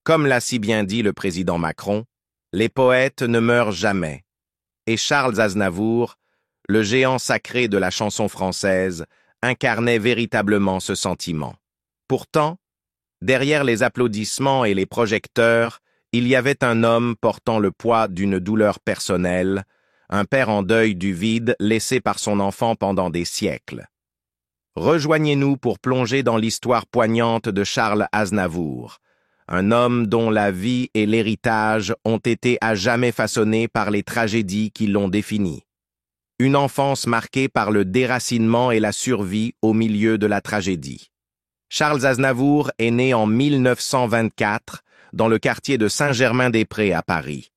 Comme l'a si bien dit le président Macron, les poètes ne meurent jamais. Et Charles Aznavour, le géant sacré de la chanson française, incarnait véritablement ce sentiment. Pourtant, derrière les applaudissements et les projecteurs, il y avait un homme portant le poids d'une douleur personnelle, un père en deuil du vide laissé par son enfant pendant des siècles. Rejoignez-nous pour plonger dans l'histoire poignante de Charles Aznavour, un homme dont la vie et l'héritage ont été à jamais façonnés par les tragédies qui l'ont défini. Une enfance marquée par le déracinement et la survie au milieu de la tragédie. Charles Aznavour est né en 1924 dans le quartier de Saint-Germain-des-Prés à Paris.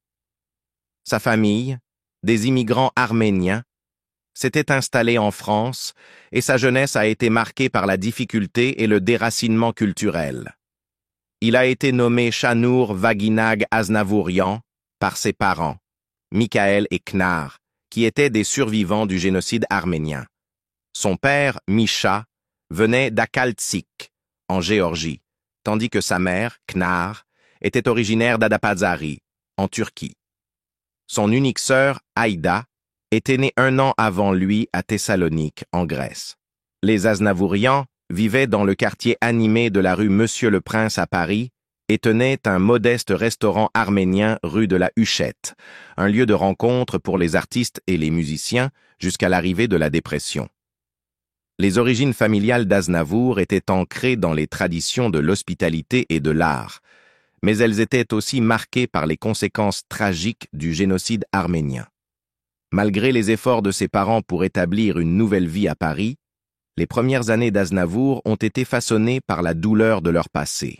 Sa famille, des immigrants arméniens, s'était installée en France et sa jeunesse a été marquée par la difficulté et le déracinement culturel. Il a été nommé Chanour Vaguinag Aznavourian par ses parents, Michael et Knar, qui étaient des survivants du génocide arménien. Son père, Misha, venait d'Akaltsikh, en Géorgie, tandis que sa mère, Knar, était originaire d'Adapazarı, en Turquie. Son unique sœur, Aïda, était née 1 an avant lui à Thessalonique, en Grèce. Les Aznavourians vivaient dans le quartier animé de la rue Monsieur-le-Prince à Paris et tenaient un modeste restaurant arménien rue de la Huchette, un lieu de rencontre pour les artistes et les musiciens jusqu'à l'arrivée de la dépression. Les origines familiales d'Aznavour étaient ancrées dans les traditions de l'hospitalité et de l'art, mais elles étaient aussi marquées par les conséquences tragiques du génocide arménien. Malgré les efforts de ses parents pour établir une nouvelle vie à Paris, les premières années d'Aznavour ont été façonnées par la douleur de leur passé.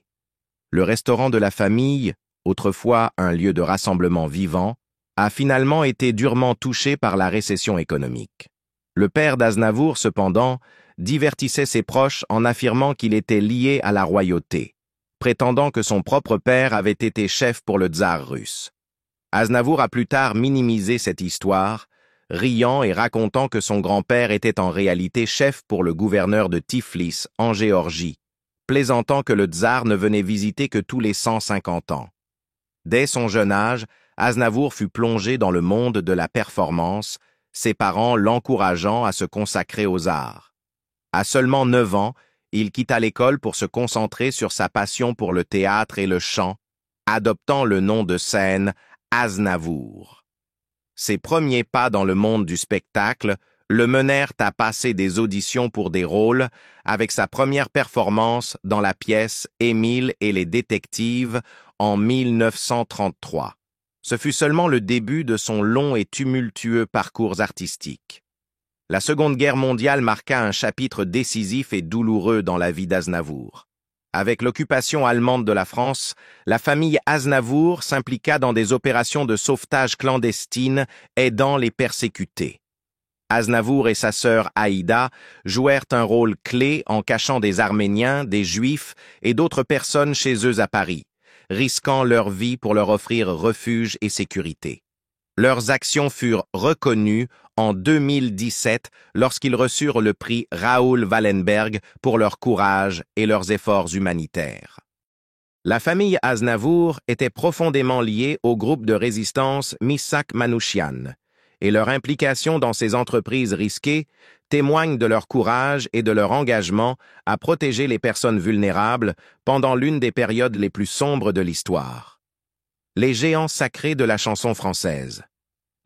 Le restaurant de la famille, autrefois un lieu de rassemblement vivant, a finalement été durement touché par la récession économique. Le père d'Aznavour, cependant, divertissait ses proches en affirmant qu'il était lié à la royauté, prétendant que son propre père avait été chef pour le tsar russe. Aznavour a plus tard minimisé cette histoire, riant et racontant que son grand-père était en réalité chef pour le gouverneur de Tiflis, en Géorgie, plaisantant que le tsar ne venait visiter que tous les 150 ans. Dès son jeune âge, Aznavour fut plongé dans le monde de la performance, ses parents l'encourageant à se consacrer aux arts. À seulement 9 ans, il quitta l'école pour se concentrer sur sa passion pour le théâtre et le chant, adoptant le nom de scène Aznavour. Ses premiers pas dans le monde du spectacle le menèrent à passer des auditions pour des rôles avec sa première performance dans la pièce Émile et les détectives en 1933. Ce fut seulement le début de son long et tumultueux parcours artistique. La Seconde Guerre mondiale marqua un chapitre décisif et douloureux dans la vie d'Aznavour. Avec l'occupation allemande de la France, la famille Aznavour s'impliqua dans des opérations de sauvetage clandestines aidant les persécutés. Aznavour et sa sœur Aïda jouèrent un rôle clé en cachant des Arméniens, des Juifs et d'autres personnes chez eux à Paris, risquant leur vie pour leur offrir refuge et sécurité. Leurs actions furent reconnues en 2017 lorsqu'ils reçurent le prix Raoul Wallenberg pour leur courage et leurs efforts humanitaires. La famille Aznavour était profondément liée au groupe de résistance Missak Manouchian, et leur implication dans ces entreprises risquées témoigne de leur courage et de leur engagement à protéger les personnes vulnérables pendant l'une des périodes les plus sombres de l'histoire. Les géants sacrés de la chanson française.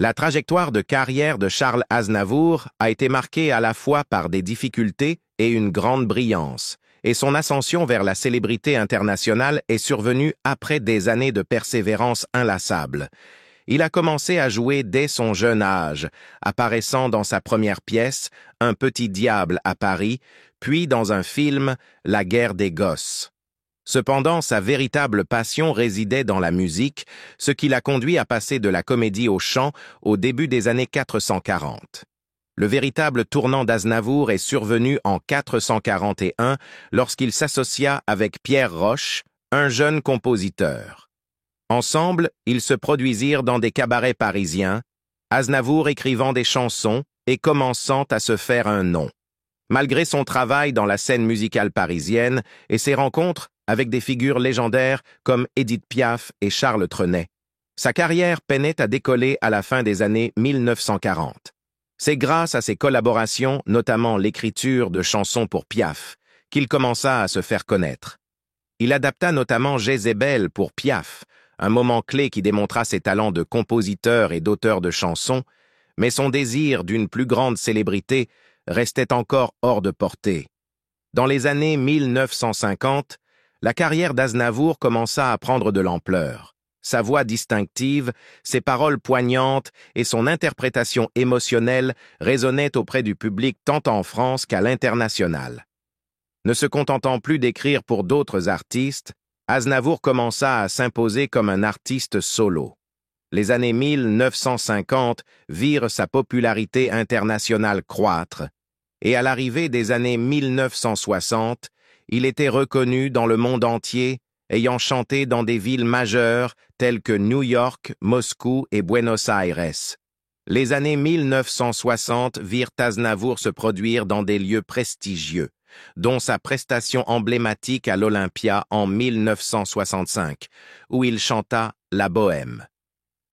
La trajectoire de carrière de Charles Aznavour a été marquée à la fois par des difficultés et une grande brillance, et son ascension vers la célébrité internationale est survenue après des années de persévérance inlassable. Il a commencé à jouer dès son jeune âge, apparaissant dans sa première pièce, Un petit diable à Paris, puis dans un film, La guerre des gosses. Cependant, sa véritable passion résidait dans la musique, ce qui l'a conduit à passer de la comédie au chant au début des années 440. Le véritable tournant d'Aznavour est survenu en 441 lorsqu'il s'associa avec Pierre Roche, un jeune compositeur. Ensemble, ils se produisirent dans des cabarets parisiens, Aznavour écrivant des chansons et commençant à se faire un nom. Malgré son travail dans la scène musicale parisienne et ses rencontres avec des figures légendaires comme Édith Piaf et Charles Trenet. Sa carrière peinait à décoller à la fin des années 1940. C'est grâce à ses collaborations, notamment l'écriture de chansons pour Piaf, qu'il commença à se faire connaître. Il adapta notamment Jézébel pour Piaf, un moment clé qui démontra ses talents de compositeur et d'auteur de chansons, mais son désir d'une plus grande célébrité restait encore hors de portée. Dans les années 1950, la carrière d'Aznavour commença à prendre de l'ampleur. Sa voix distinctive, ses paroles poignantes et son interprétation émotionnelle résonnaient auprès du public tant en France qu'à l'international. Ne se contentant plus d'écrire pour d'autres artistes, Aznavour commença à s'imposer comme un artiste solo. Les années 1950 virent sa popularité internationale croître, et à l'arrivée des années 1960, il était reconnu dans le monde entier, ayant chanté dans des villes majeures telles que New York, Moscou et Buenos Aires. Les années 1960 virent Aznavour se produire dans des lieux prestigieux, dont sa prestation emblématique à l'Olympia en 1965, où il chanta La Bohème.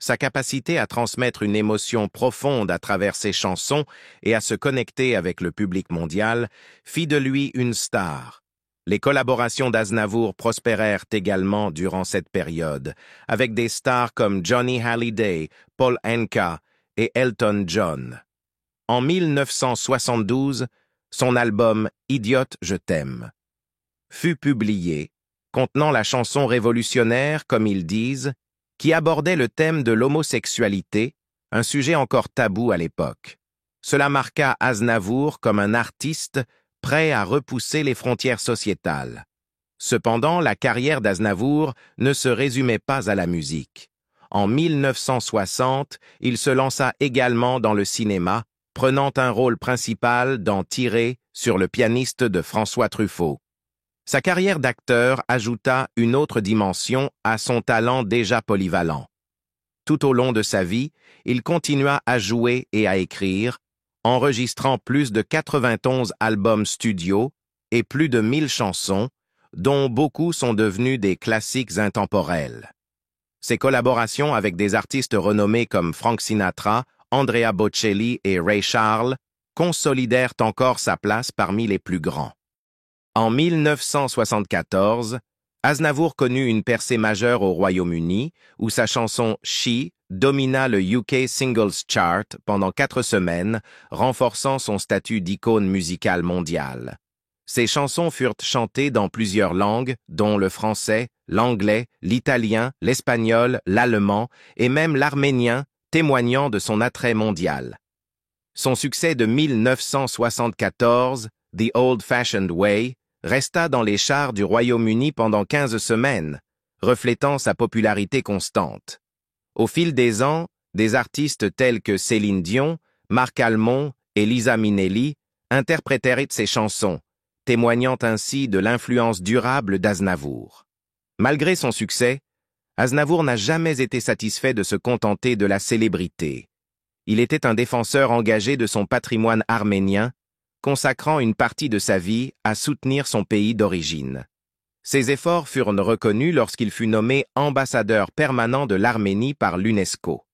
Sa capacité à transmettre une émotion profonde à travers ses chansons et à se connecter avec le public mondial fit de lui une star. Les collaborations d'Aznavour prospérèrent également durant cette période, avec des stars comme Johnny Hallyday, Paul Anka et Elton John. En 1972, son album « Idiote, je t'aime » fut publié, contenant la chanson révolutionnaire, comme ils disent, qui abordait le thème de l'homosexualité, un sujet encore tabou à l'époque. Cela marqua Aznavour comme un artiste prêt à repousser les frontières sociétales. Cependant, la carrière d'Aznavour ne se résumait pas à la musique. En 1960, il se lança également dans le cinéma, prenant un rôle principal dans Tiré sur le pianiste de François Truffaut. Sa carrière d'acteur ajouta une autre dimension à son talent déjà polyvalent. Tout au long de sa vie, il continua à jouer et à écrire, enregistrant plus de 91 albums studio et plus de 1000 chansons, dont beaucoup sont devenus des classiques intemporels. Ses collaborations avec des artistes renommés comme Frank Sinatra, Andrea Bocelli et Ray Charles consolidèrent encore sa place parmi les plus grands. En 1974, Aznavour connut une percée majeure au Royaume-Uni, où sa chanson « She » domina le UK Singles Chart pendant 4 semaines, renforçant son statut d'icône musicale mondiale. Ses chansons furent chantées dans plusieurs langues, dont le français, l'anglais, l'italien, l'espagnol, l'allemand et même l'arménien, témoignant de son attrait mondial. Son succès de 1974, The Old-Fashioned Way, resta dans les charts du Royaume-Uni pendant 15 semaines, reflétant sa popularité constante. Au fil des ans, des artistes tels que Céline Dion, Marc Almond et Liza Minnelli interprétèrent ses chansons, témoignant ainsi de l'influence durable d'Aznavour. Malgré son succès, Aznavour n'a jamais été satisfait de se contenter de la célébrité. Il était un défenseur engagé de son patrimoine arménien, consacrant une partie de sa vie à soutenir son pays d'origine. Ses efforts furent reconnus lorsqu'il fut nommé ambassadeur permanent de l'Arménie par l'UNESCO.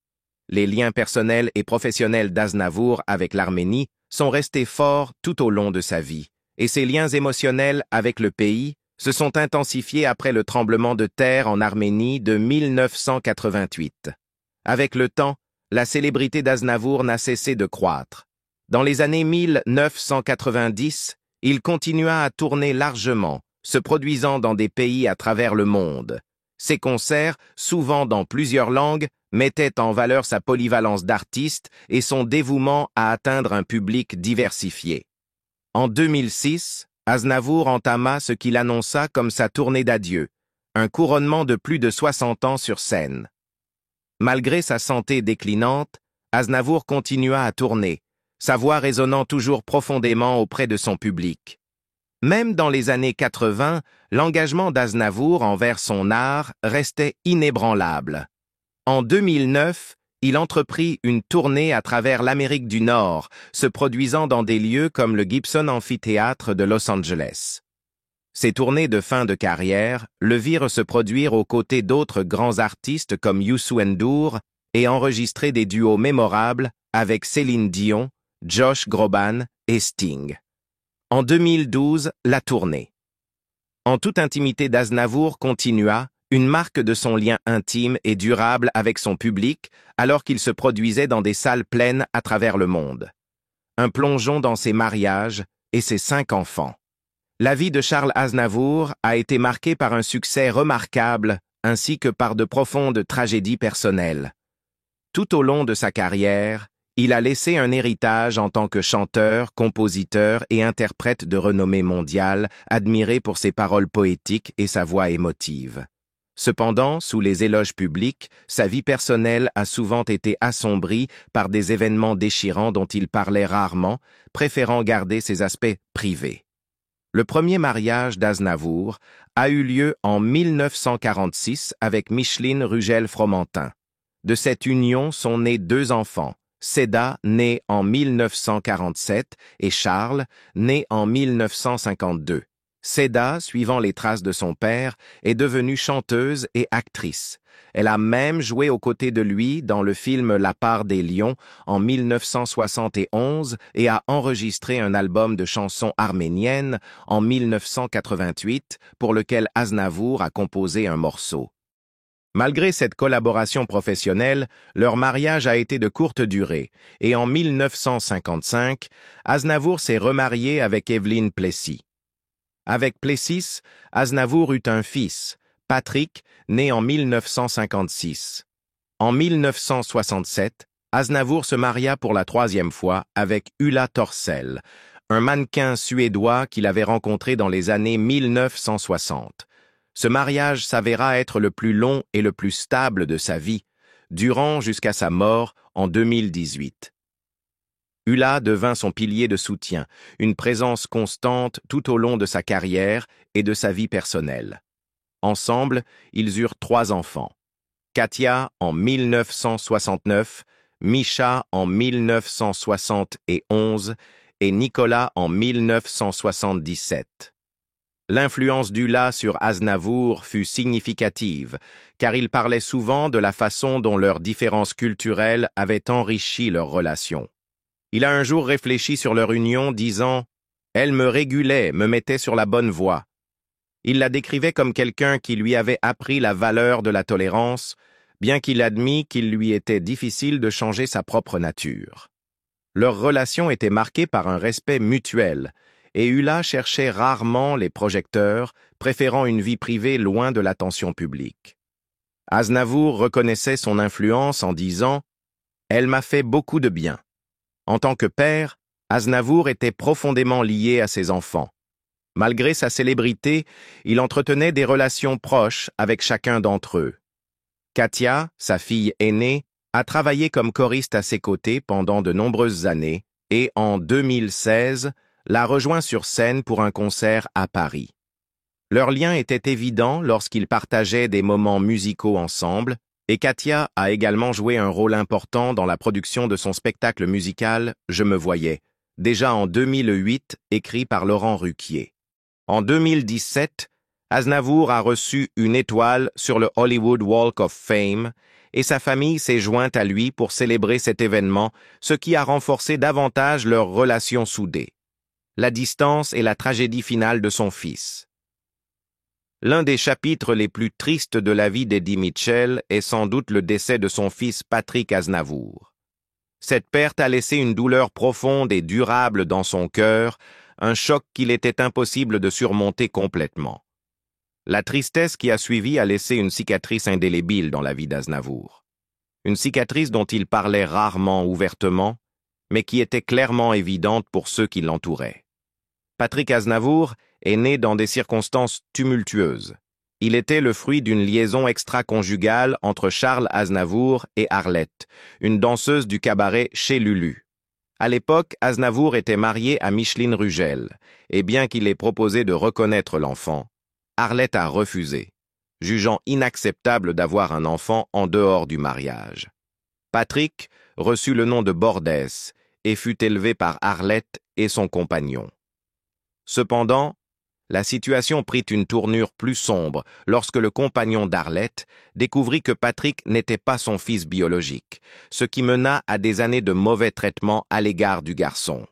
Les liens personnels et professionnels d'Aznavour avec l'Arménie sont restés forts tout au long de sa vie, et ses liens émotionnels avec le pays se sont intensifiés après le tremblement de terre en Arménie de 1988. Avec le temps, la célébrité d'Aznavour n'a cessé de croître. Dans les années 1990, il continua à tourner largement, se produisant dans des pays à travers le monde. Ses concerts, souvent dans plusieurs langues, mettaient en valeur sa polyvalence d'artiste et son dévouement à atteindre un public diversifié. En 2006, Aznavour entama ce qu'il annonça comme sa tournée d'adieu, un couronnement de plus de 60 ans sur scène. Malgré sa santé déclinante, Aznavour continua à tourner, sa voix résonnant toujours profondément auprès de son public. Même dans les années 80, l'engagement d'Aznavour envers son art restait inébranlable. En 2009, il entreprit une tournée à travers l'Amérique du Nord, se produisant dans des lieux comme le Gibson Amphitheatre de Los Angeles. Ses tournées de fin de carrière le virent se produire aux côtés d'autres grands artistes comme Youssou N'Dour et enregistrer des duos mémorables avec Céline Dion, Josh Groban et Sting. En 2012, la tournée. En toute intimité, d'Aznavour continua, une marque de son lien intime et durable avec son public alors qu'il se produisait dans des salles pleines à travers le monde. Un plongeon dans ses mariages et ses 5 enfants. La vie de Charles Aznavour a été marquée par un succès remarquable ainsi que par de profondes tragédies personnelles. Tout au long de sa carrière, il a laissé un héritage en tant que chanteur, compositeur et interprète de renommée mondiale, admiré pour ses paroles poétiques et sa voix émotive. Cependant, sous les éloges publics, sa vie personnelle a souvent été assombrie par des événements déchirants dont il parlait rarement, préférant garder ses aspects privés. Le premier mariage d'Aznavour a eu lieu en 1946 avec Micheline Rugel-Fromentin. De cette union sont nés 2 enfants, Seda, né en 1947, et Charles, né en 1952. Seda, suivant les traces de son père, est devenue chanteuse et actrice. Elle a même joué aux côtés de lui dans le film La part des lions en 1971 et a enregistré un album de chansons arméniennes en 1988 pour lequel Aznavour a composé un morceau. Malgré cette collaboration professionnelle, leur mariage a été de courte durée et en 1955, Aznavour s'est remarié avec Evelyne Plessis. Avec Plessis, Aznavour eut un fils, Patrick, né en 1956. En 1967, Aznavour se maria pour la 3e fois avec Ulla Torssell, un mannequin suédois qu'il avait rencontré dans les années 1960. Ce mariage s'avéra être le plus long et le plus stable de sa vie, durant jusqu'à sa mort en 2018. Ulla devint son pilier de soutien, une présence constante tout au long de sa carrière et de sa vie personnelle. Ensemble, ils eurent 3 enfants. Katia en 1969, Misha en 1971 et Nicolas en 1977. L'influence d'Ulla sur Aznavour fut significative, car il parlait souvent de la façon dont leurs différences culturelles avaient enrichi leur relation. Il a un jour réfléchi sur leur union, disant « Elle me régulait, me mettait sur la bonne voie ». Il la décrivait comme quelqu'un qui lui avait appris la valeur de la tolérance, bien qu'il admît qu'il lui était difficile de changer sa propre nature. Leur relation était marquée par un respect mutuel, et Ulla cherchait rarement les projecteurs, préférant une vie privée loin de l'attention publique. Aznavour reconnaissait son influence en disant « Elle m'a fait beaucoup de bien ». En tant que père, Aznavour était profondément lié à ses enfants. Malgré sa célébrité, il entretenait des relations proches avec chacun d'entre eux. Katia, sa fille aînée, a travaillé comme choriste à ses côtés pendant de nombreuses années et, en 2016, l'a rejoint sur scène pour un concert à Paris. Leur lien était évident lorsqu'ils partageaient des moments musicaux ensemble, et Katia a également joué un rôle important dans la production de son spectacle musical « Je me voyais », déjà en 2008, écrit par Laurent Ruquier. En 2017, Aznavour a reçu une étoile sur le Hollywood Walk of Fame et sa famille s'est jointe à lui pour célébrer cet événement, ce qui a renforcé davantage leur relation soudée. La distance et la tragédie finale de son fils. L'un des chapitres les plus tristes de la vie d'Eddie Mitchell est sans doute le décès de son fils Patrick Aznavour. Cette perte a laissé une douleur profonde et durable dans son cœur, un choc qu'il était impossible de surmonter complètement. La tristesse qui a suivi a laissé une cicatrice indélébile dans la vie d'Aznavour. Une cicatrice dont il parlait rarement ouvertement, mais qui était clairement évidente pour ceux qui l'entouraient. Patrick Aznavour est né dans des circonstances tumultueuses. Il était le fruit d'une liaison extra-conjugale entre Charles Aznavour et Arlette, une danseuse du cabaret Chez Lulu. À l'époque, Aznavour était marié à Micheline Rugel, et bien qu'il ait proposé de reconnaître l'enfant, Arlette a refusé, jugeant inacceptable d'avoir un enfant en dehors du mariage. Patrick reçut le nom de Bordès et fut élevé par Arlette et son compagnon. Cependant, La situation prit une tournure plus sombre lorsque le compagnon d'Arlette découvrit que Patrick n'était pas son fils biologique, ce qui mena à des années de mauvais traitements à l'égard du garçon.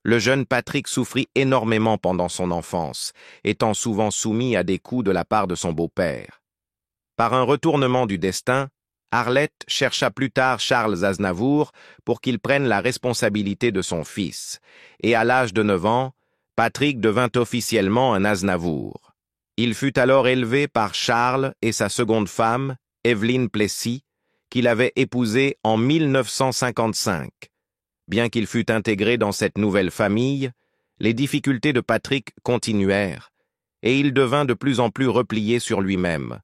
Le jeune Patrick souffrit énormément pendant son enfance, étant souvent soumis à des coups de la part de son beau-père. Par un retournement du destin, Arlette chercha plus tard Charles Aznavour pour qu'il prenne la responsabilité de son fils, et à l'âge de 9 ans, Patrick devint officiellement un Aznavour. Il fut alors élevé par Charles et sa seconde femme, Evelyne Plessis, qu'il avait épousée en 1955. Bien qu'il fût intégré dans cette nouvelle famille, les difficultés de Patrick continuèrent, et il devint de plus en plus replié sur lui-même.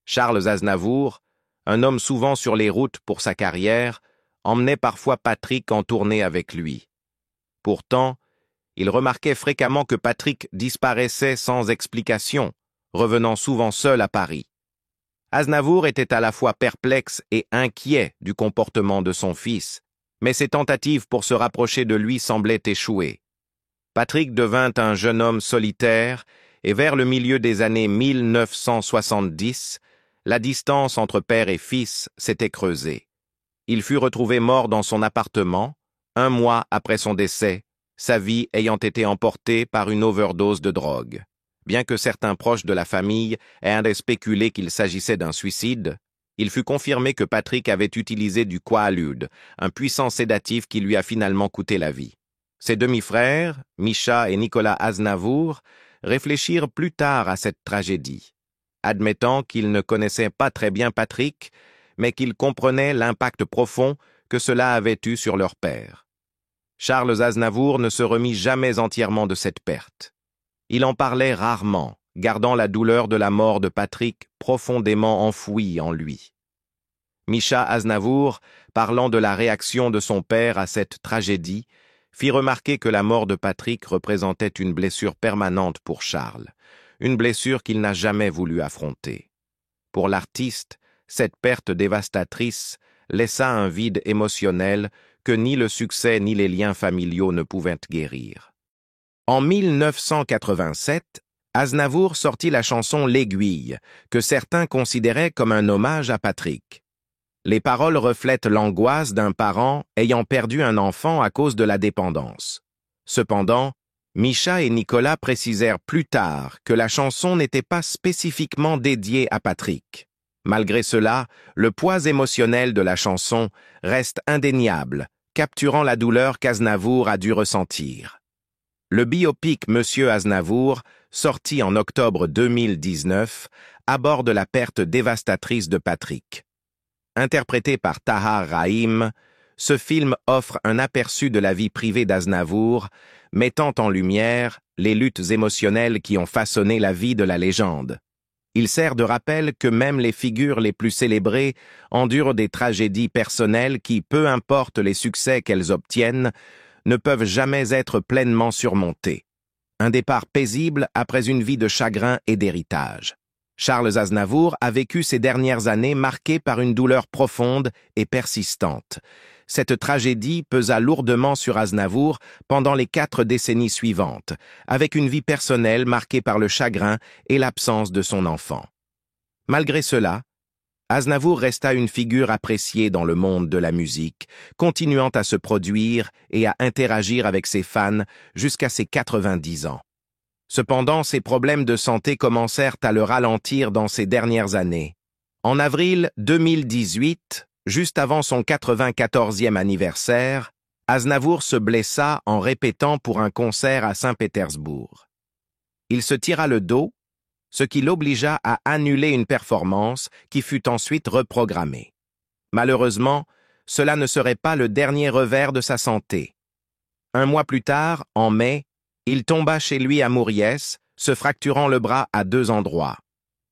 Charles Aznavour, un homme souvent sur les routes pour sa carrière, emmenait parfois Patrick en tournée avec lui. Pourtant, il remarquait fréquemment que Patrick disparaissait sans explication, revenant souvent seul à Paris. Aznavour était à la fois perplexe et inquiet du comportement de son fils, mais ses tentatives pour se rapprocher de lui semblaient échouer. Patrick devint un jeune homme solitaire, et vers le milieu des années 1970, la distance entre père et fils s'était creusée. Il fut retrouvé mort dans son appartement, 1 mois après son décès, sa vie ayant été emportée par une overdose de drogue. Bien que certains proches de la famille aient spéculé qu'il s'agissait d'un suicide, il fut confirmé que Patrick avait utilisé du Quaalude, un puissant sédatif qui lui a finalement coûté la vie. Ses demi-frères, Mischa et Nicolas Aznavour, réfléchirent plus tard à cette tragédie, admettant qu'ils ne connaissaient pas très bien Patrick, mais qu'ils comprenaient l'impact profond que cela avait eu sur leur père. Charles Aznavour ne se remit jamais entièrement de cette perte. Il en parlait rarement, gardant la douleur de la mort de Patrick profondément enfouie en lui. Mischa Aznavour, parlant de la réaction de son père à cette tragédie, fit remarquer que la mort de Patrick représentait une blessure permanente pour Charles, une blessure qu'il n'a jamais voulu affronter. Pour l'artiste, cette perte dévastatrice laissa un vide émotionnel que ni le succès ni les liens familiaux ne pouvaient guérir. En 1987, Aznavour sortit la chanson L'Aiguille, que certains considéraient comme un hommage à Patrick. Les paroles reflètent l'angoisse d'un parent ayant perdu un enfant à cause de la dépendance. Cependant, Mischa et Nicolas précisèrent plus tard que la chanson n'était pas spécifiquement dédiée à Patrick. Malgré cela, le poids émotionnel de la chanson reste indéniable, capturant la douleur qu'Aznavour a dû ressentir. Le biopic Monsieur Aznavour, sorti en octobre 2019, aborde la perte dévastatrice de Patrick. Interprété par Tahar Rahim, ce film offre un aperçu de la vie privée d'Aznavour, mettant en lumière les luttes émotionnelles qui ont façonné la vie de la légende. Il sert de rappel que même les figures les plus célébrées endurent des tragédies personnelles qui, peu importe les succès qu'elles obtiennent, ne peuvent jamais être pleinement surmontées. Un départ paisible après une vie de chagrin et d'héritage. Charles Aznavour a vécu ces dernières années marquées par une douleur profonde et persistante. Cette tragédie pesa lourdement sur Aznavour pendant les 4 décennies suivantes, avec une vie personnelle marquée par le chagrin et l'absence de son enfant. Malgré cela, Aznavour resta une figure appréciée dans le monde de la musique, continuant à se produire et à interagir avec ses fans jusqu'à ses 90 ans. Cependant, ses problèmes de santé commencèrent à le ralentir dans ces dernières années. En avril 2018, juste avant son 94e anniversaire, Aznavour se blessa en répétant pour un concert à Saint-Pétersbourg. Il se tira le dos, ce qui l'obligea à annuler une performance qui fut ensuite reprogrammée. Malheureusement, cela ne serait pas le dernier revers de sa santé. 1 mois plus tard, en mai, il tomba chez lui à Mauriès, se fracturant le bras à 2 endroits.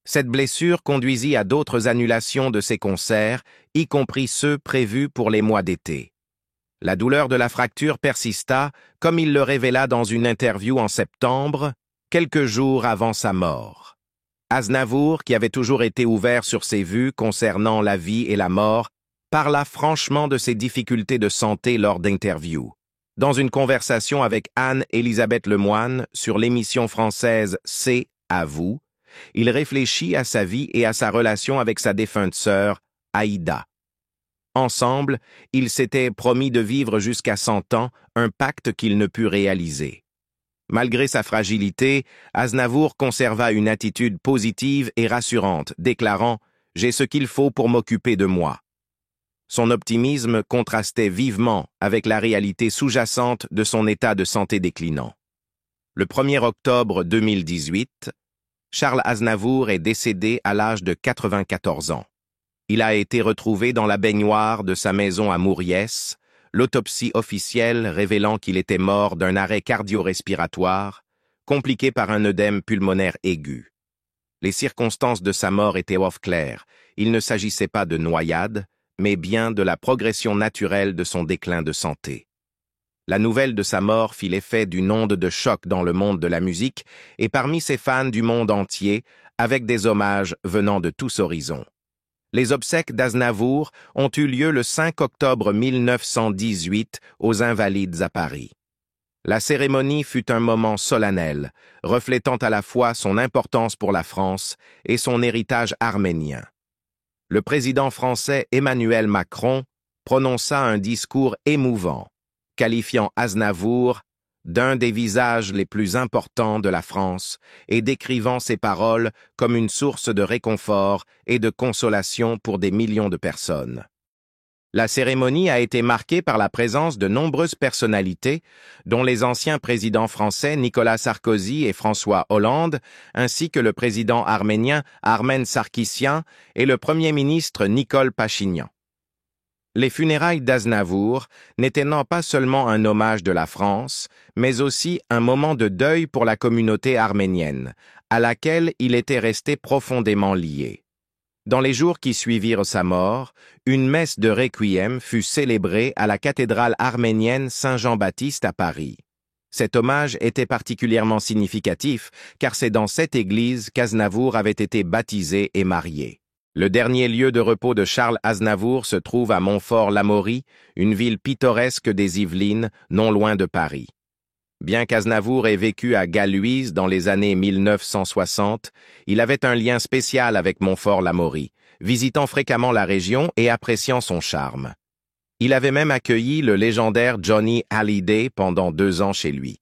Cette blessure conduisit à d'autres annulations de ses concerts, y compris ceux prévus pour les mois d'été. La douleur de la fracture persista, comme il le révéla dans une interview en septembre, quelques jours avant sa mort. Aznavour, qui avait toujours été ouvert sur ses vues concernant la vie et la mort, parla franchement de ses difficultés de santé lors d'interviews. Dans une conversation avec Anne-Élisabeth Lemoine sur l'émission française C'est à vous, il réfléchit à sa vie et à sa relation avec sa défunte sœur, Aïda. Ensemble, ils s'étaient promis de vivre jusqu'à 100 ans, un pacte qu'il ne put réaliser. Malgré sa fragilité, Aznavour conserva une attitude positive et rassurante, déclarant « J'ai ce qu'il faut pour m'occuper de moi ». Son optimisme contrastait vivement avec la réalité sous-jacente de son état de santé déclinant. Le 1er octobre 2018, Charles Aznavour est décédé à l'âge de 94 ans. Il a été retrouvé dans la baignoire de sa maison à Mouriès, l'autopsie officielle révélant qu'il était mort d'un arrêt cardio-respiratoire, compliqué par un œdème pulmonaire aigu. Les circonstances de sa mort étaient claires. Il ne s'agissait pas de noyade, mais bien de la progression naturelle de son déclin de santé. La nouvelle de sa mort fit l'effet d'une onde de choc dans le monde de la musique et parmi ses fans du monde entier, avec des hommages venant de tous horizons. Les obsèques d'Aznavour ont eu lieu le 5 octobre 1918 aux Invalides à Paris. La cérémonie fut un moment solennel, reflétant à la fois son importance pour la France et son héritage arménien. Le président français Emmanuel Macron prononça un discours émouvant, qualifiant Aznavour d'un des visages les plus importants de la France et décrivant ses paroles comme une source de réconfort et de consolation pour des millions de personnes. La cérémonie a été marquée par la présence de nombreuses personnalités, dont les anciens présidents français Nicolas Sarkozy et François Hollande, ainsi que le président arménien Armen Sarkissian et le premier ministre Nicole Pachinian. Les funérailles d'Aznavour n'étaient non pas seulement un hommage de la France, mais aussi un moment de deuil pour la communauté arménienne, à laquelle il était resté profondément lié. Dans les jours qui suivirent sa mort, une messe de requiem fut célébrée à la cathédrale arménienne Saint-Jean-Baptiste à Paris. Cet hommage était particulièrement significatif, car c'est dans cette église qu'Aznavour avait été baptisé et marié. Le dernier lieu de repos de Charles Aznavour se trouve à Montfort-l'Amaury, une ville pittoresque des Yvelines, non loin de Paris. Bien qu'Aznavour ait vécu à Galluise dans les années 1960, il avait un lien spécial avec Montfort-l'Amaury, visitant fréquemment la région et appréciant son charme. Il avait même accueilli le légendaire Johnny Hallyday pendant 2 ans chez lui.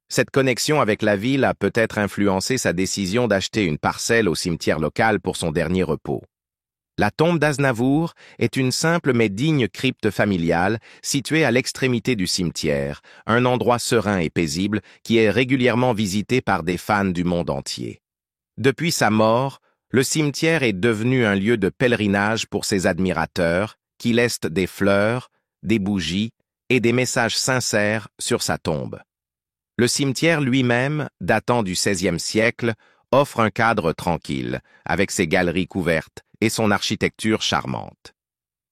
Cette connexion avec la ville a peut-être influencé sa décision d'acheter une parcelle au cimetière local pour son dernier repos. La tombe d'Aznavour est une simple mais digne crypte familiale située à l'extrémité du cimetière, un endroit serein et paisible qui est régulièrement visité par des fans du monde entier. Depuis sa mort, le cimetière est devenu un lieu de pèlerinage pour ses admirateurs qui laissent des fleurs, des bougies et des messages sincères sur sa tombe. Le cimetière lui-même, datant du XVIe siècle, offre un cadre tranquille, avec ses galeries couvertes et son architecture charmante.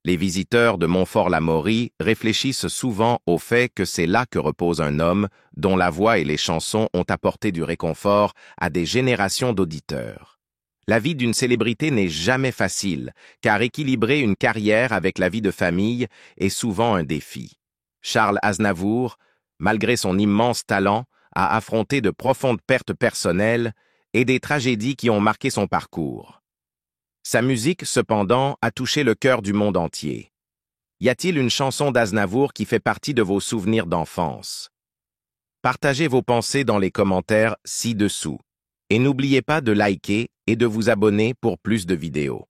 Les visiteurs de Montfort-l'Amaury réfléchissent souvent au fait que c'est là que repose un homme dont la voix et les chansons ont apporté du réconfort à des générations d'auditeurs. La vie d'une célébrité n'est jamais facile, car équilibrer une carrière avec la vie de famille est souvent un défi. Charles Aznavour, malgré son immense talent, a affronté de profondes pertes personnelles et des tragédies qui ont marqué son parcours. Sa musique, cependant, a touché le cœur du monde entier. Y a-t-il une chanson d'Aznavour qui fait partie de vos souvenirs d'enfance? Partagez vos pensées dans les commentaires ci-dessous. Et n'oubliez pas de liker et de vous abonner pour plus de vidéos.